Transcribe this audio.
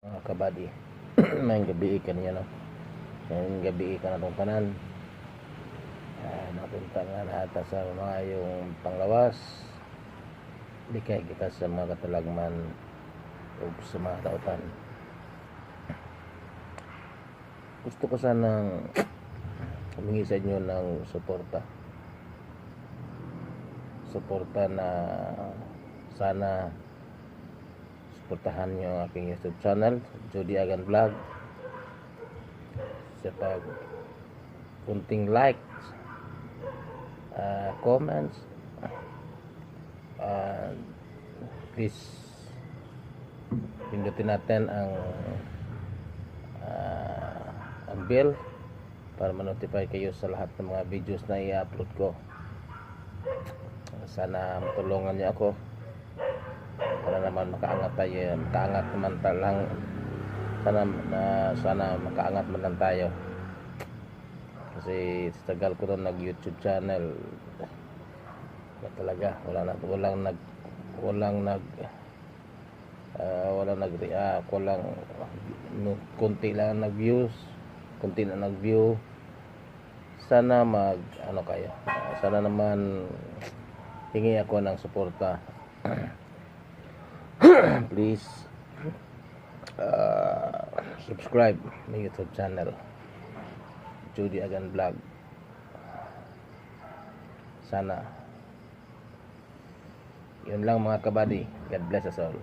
Mga kabady. May gabi ka niya, no? May gabi ka na itong tanan. Napunta nga lahat sa mga yung panglawas. Bikay kita sa mga katalagman o sa mga tautan. Gusto ko sanang humingi sa inyo ng suporta na sana suportahan nyo ang aking YouTube channel, Jody Agan Vlog, sa pag kunting likes, comments, please pindutin natin ang bell para ma-notify kayo sa lahat ng mga videos na i-upload ko. Sana matulungan niyo ako para naman makaangat naman talang sana makaangat man lang tayo, kasi tagal ko na nag YouTube channel na talaga konti lang nag-views, konti na nag-view. Sana sana naman hingi ako ng suporta. Please subscribe my YouTube channel, Jody Agan Vlog. Sana yun lang mga kabady. God bless us all.